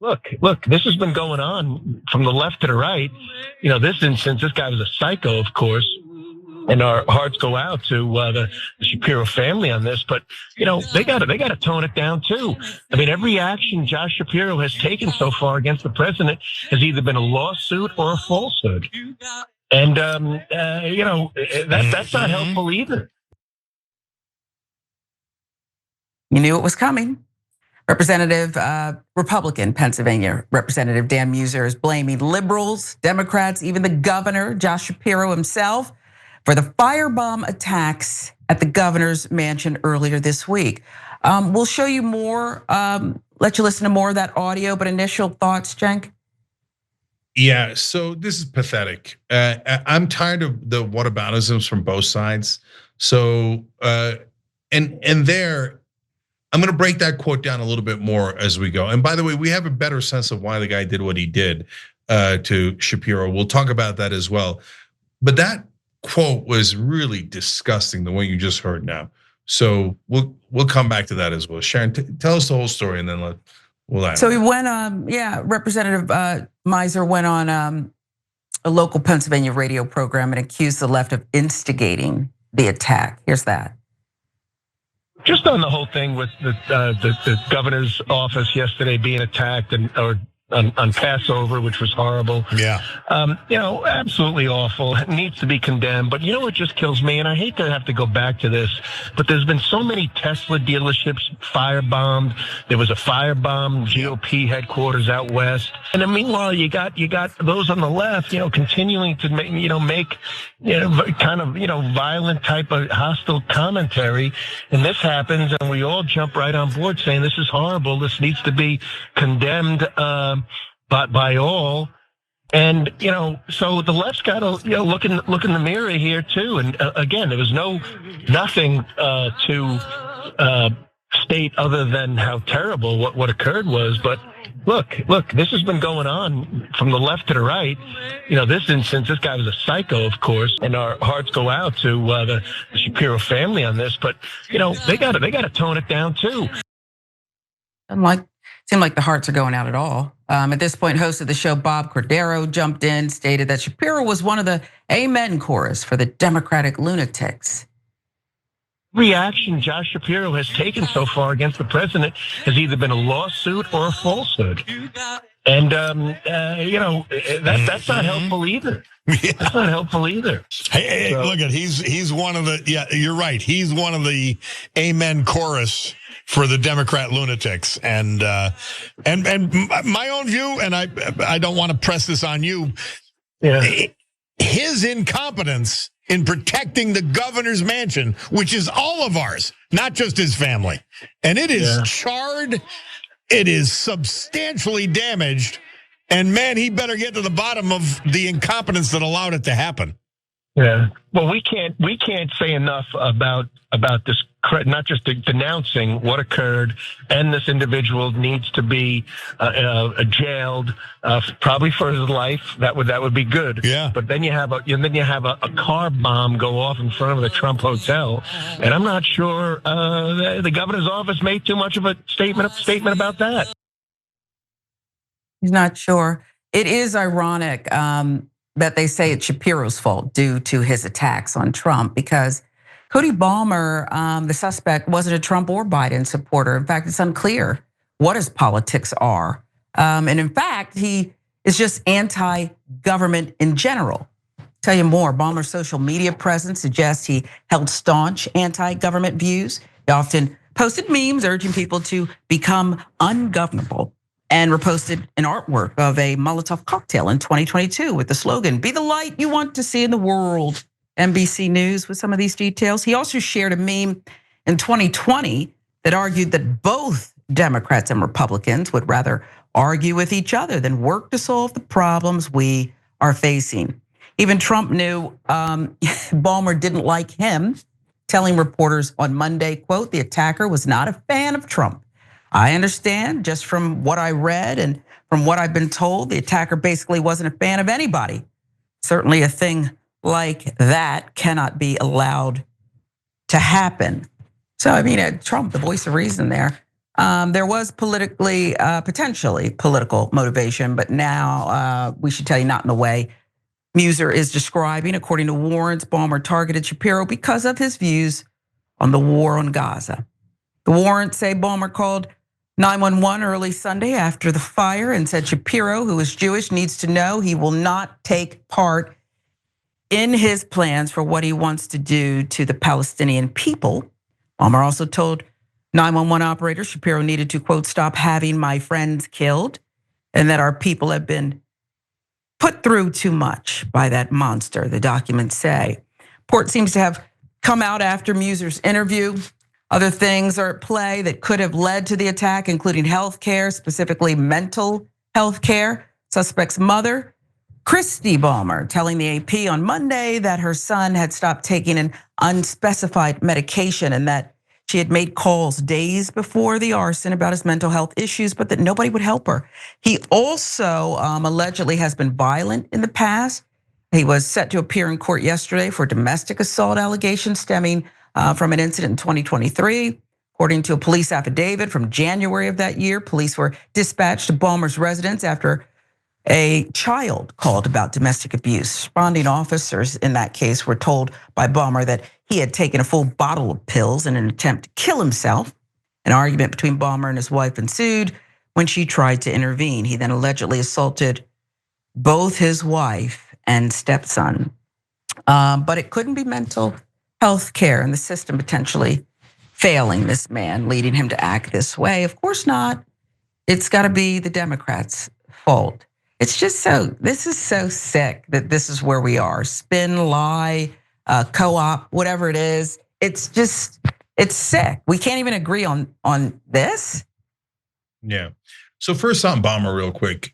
Look, this has been going on from the left to the right. This instance, this guy was a psycho, of course, and our hearts go out to the Shapiro family on this. But they got to tone it down too. I mean, every action Josh Shapiro has taken so far against the president has either been a lawsuit or a falsehood, and that's not helpful either. You knew it was coming. Republican Pennsylvania Representative Dan Meuser is blaming liberals, Democrats, even the governor, Josh Shapiro himself, for the firebomb attacks at the governor's mansion earlier this week. We'll show you more, let you listen to more of that audio, but initial thoughts, Cenk? Yeah, so this is pathetic. I'm tired of the whataboutisms from both sides. So, and there, I'm gonna break that quote down a little bit more as we go. And by the way, we have a better sense of why the guy did what he did to Shapiro. We'll talk about that as well. But that quote was really disgusting, the one you just heard now. So we'll come back to that as well. Sharon, tell us the whole story, and then we'll. So he went, Representative Meuser went on a local Pennsylvania radio program and accused the left of instigating the attack. Here's that. Just on the whole thing with the governor's office yesterday being attacked or on Passover, which was horrible. Yeah. Absolutely awful. It needs to be condemned. But what just kills me, and I hate to have to go back to this, but there's been so many Tesla dealerships firebombed. There was a firebomb GOP headquarters out west. And then meanwhile, you got those on the left, continuing to make kind of violent type of hostile commentary. And this happens, and we all jump right on board saying this is horrible. This needs to be condemned. But by all, and so the left's got to look in the mirror here too. And again, there was nothing to state other than how terrible what occurred was. But look, this has been going on from the left to the right. This instance, this guy was a psycho, of course, and our hearts go out to the Shapiro family on this. But they got to tone it down too. Seemed like the hearts are going out at all. At this point, host of the show, Bob Cordero, jumped in, stated that Shapiro was one of the amen chorus for the Democratic lunatics. Reaction Josh Shapiro has taken so far against the president has either been a lawsuit or a falsehood. And, that's not helpful either. Yeah. That's not helpful either. Hey, look at he's one of the, yeah, you're right. He's one of the amen chorus for the Democrat lunatics, and my own view, and I don't want to press this on you. Yeah. His incompetence in protecting the governor's mansion, which is all of ours, not just his family, and it is charred, it is substantially damaged, and man, he better get to the bottom of the incompetence that allowed it to happen. Yeah. Well, we can't say enough about this. Not just denouncing what occurred, and this individual needs to be jailed, probably for his life. That would be good. Yeah. But then you have a car bomb go off in front of the Trump Hotel, and I'm not sure the governor's office made too much of a statement about that. He's not sure. It is ironic that they say it's Shapiro's fault due to his attacks on Trump, because Cody Balmer, the suspect, wasn't a Trump or Biden supporter. In fact, it's unclear what his politics are. And in fact, he is just anti-government in general. Tell you more, Balmer's social media presence suggests he held staunch anti-government views. He often posted memes urging people to become ungovernable, and reposted an artwork of a Molotov cocktail in 2022 with the slogan, "Be the light you want to see in the world." NBC News with some of these details. He also shared a meme in 2020 that argued that both Democrats and Republicans would rather argue with each other than work to solve the problems we are facing. Even Trump knew Balmer didn't like him, telling reporters on Monday, quote, "The attacker was not a fan of Trump. I understand just from what I read and from what I've been told, the attacker basically wasn't a fan of anybody. Certainly a thing like that cannot be allowed to happen." So I mean, Trump, the voice of reason there. There was potentially political motivation, but now we should tell you not in the way Meuser is describing. According to warrants, Ballmer targeted Shapiro because of his views on the war on Gaza. The warrants say Ballmer called 911 early Sunday after the fire and said Shapiro, who is Jewish, needs to know he will not take part in his plans for what he wants to do to the Palestinian people. Ballmer also told 911 operator Shapiro needed to, quote, stop having my friends killed, and that our people have been put through too much by that monster, the documents say. Report seems to have come out after Meuser's interview. Other things are at play that could have led to the attack, including health care, specifically mental health care. Suspect's mother, Christy Ballmer, telling the AP on Monday that her son had stopped taking an unspecified medication and that she had made calls days before the arson about his mental health issues, but that nobody would help her. He also allegedly has been violent in the past. He was set to appear in court yesterday for domestic assault allegations stemming from an incident in 2023. According to a police affidavit from January of that year, police were dispatched to Ballmer's residence after a child called about domestic abuse. Responding officers in that case were told by Ballmer that he had taken a full bottle of pills in an attempt to kill himself. An argument between Ballmer and his wife ensued when she tried to intervene. He then allegedly assaulted both his wife and stepson. But it couldn't be mental health care and the system potentially failing this man, leading him to act this way. Of course not. It's got to be the Democrats' fault. It's just this is so sick that this is where we are. Spin, lie, co-op, whatever it is. It's sick. We can't even agree on this. Yeah. So first on Ballmer real quick.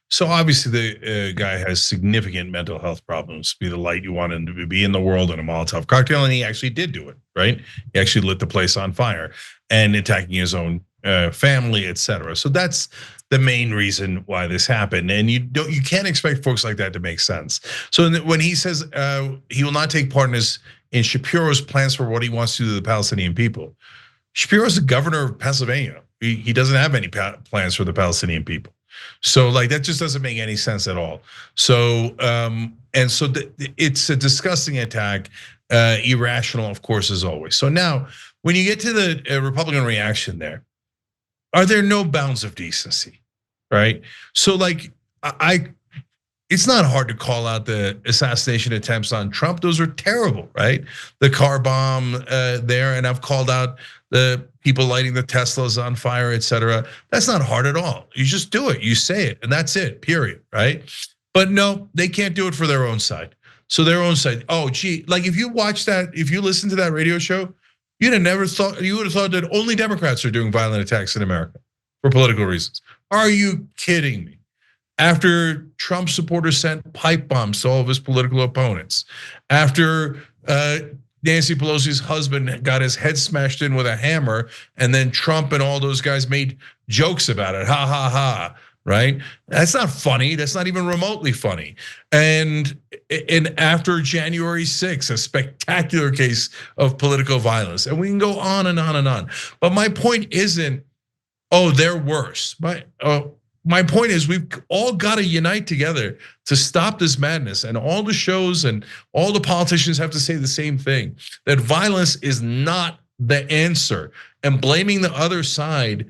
So obviously the guy has significant mental health problems, be the light you want him to be in the world in a Molotov cocktail, and he actually did do it, right? He actually lit the place on fire and attacking his own family, etc. So that's the main reason why this happened, and you can't expect folks like that to make sense. So when he says he will not take part in Shapiro's plans for what he wants to do to the Palestinian people, Shapiro's the governor of Pennsylvania. He doesn't have any plans for the Palestinian people. So like that just doesn't make any sense at all. So it's a disgusting attack, irrational, of course, as always. So now when you get to the Republican reaction there, are there no bounds of decency, right? So like it's not hard to call out the assassination attempts on Trump. Those are terrible, right? The car bomb there, and I've called out the people lighting the Teslas on fire, etc. That's not hard at all. You just do it, you say it, and that's it, period, right? But no, they can't do it for their own side. So their own side, oh gee, like if you watch that, if you listen to that radio show, you would have thought that only Democrats are doing violent attacks in America for political reasons. Are you kidding me? After Trump supporters sent pipe bombs to all of his political opponents, after Nancy Pelosi's husband got his head smashed in with a hammer, and then Trump and all those guys made jokes about it, ha ha ha, right? That's not funny, that's not even remotely funny. And after January 6th, a spectacular case of political violence, and we can go on and on and on. But my point isn't, oh, they're worse. My point is we've all got to unite together to stop this madness, and all the shows and all the politicians have to say the same thing, that violence is not the answer, and blaming the other side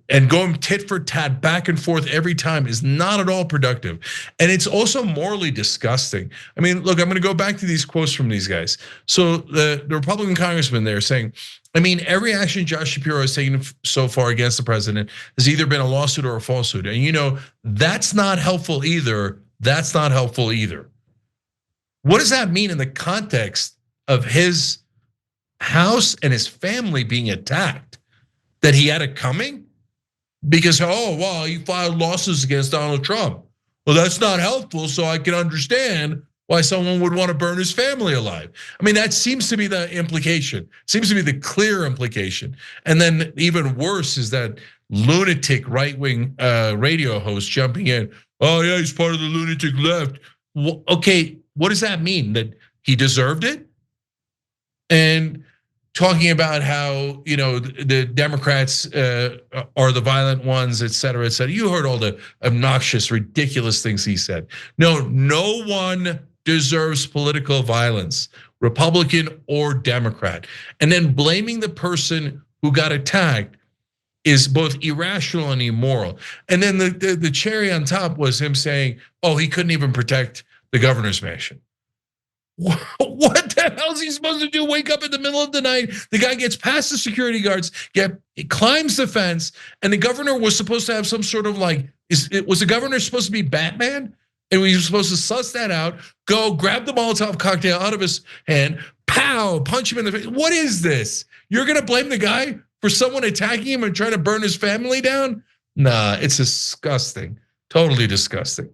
and going tit for tat back and forth every time is not at all productive. And it's also morally disgusting. I mean, look, I'm gonna go back to these quotes from these guys. So the Republican congressman there saying, I mean, every action Josh Shapiro has taken so far against the president has either been a lawsuit or a falsehood. And that's not helpful either. That's not helpful either. What does that mean in the context of his house and his family being attacked? That he had it coming? Because, oh, well, he filed lawsuits against Donald Trump. Well, that's not helpful, so I can understand why someone would want to burn his family alive. I mean, that seems to be the implication, seems to be the clear implication. And then even worse is that lunatic right-wing radio host jumping in, oh yeah, he's part of the lunatic left. Okay, what does that mean? That he deserved it? And talking about how the Democrats are the violent ones, et cetera, et cetera. You heard all the obnoxious, ridiculous things he said. No one deserves political violence, Republican or Democrat. And then blaming the person who got attacked is both irrational and immoral. And then the cherry on top was him saying, oh, he couldn't even protect the governor's mansion. What the hell is he supposed to do? Wake up in the middle of the night. The guy gets past the security guards, he climbs the fence, and the governor was supposed to have some sort of was the governor supposed to be Batman? And we were supposed to suss that out, go grab the Molotov cocktail out of his hand, pow, punch him in the face. What is this? You're gonna blame the guy for someone attacking him and trying to burn his family down? Nah, it's disgusting, totally disgusting.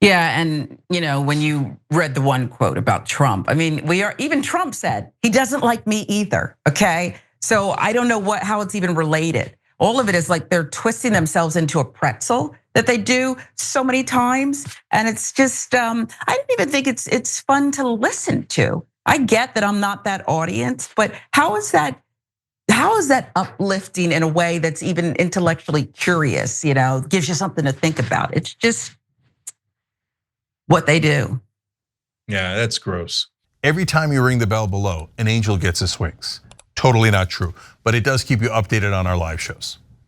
Yeah, and when you read the one quote about Trump, I mean, even Trump said he doesn't like me either, okay? So I don't know how it's even related. All of it is like they're twisting themselves into a pretzel that they do so many times. And it's just, I don't even think it's fun to listen to. I get that I'm not that audience, but how is that uplifting in a way that's even intellectually curious, gives you something to think about? It's just what they do. Yeah, that's gross. Every time you ring the bell below, an angel gets his wings. Totally not true, but it does keep you updated on our live shows.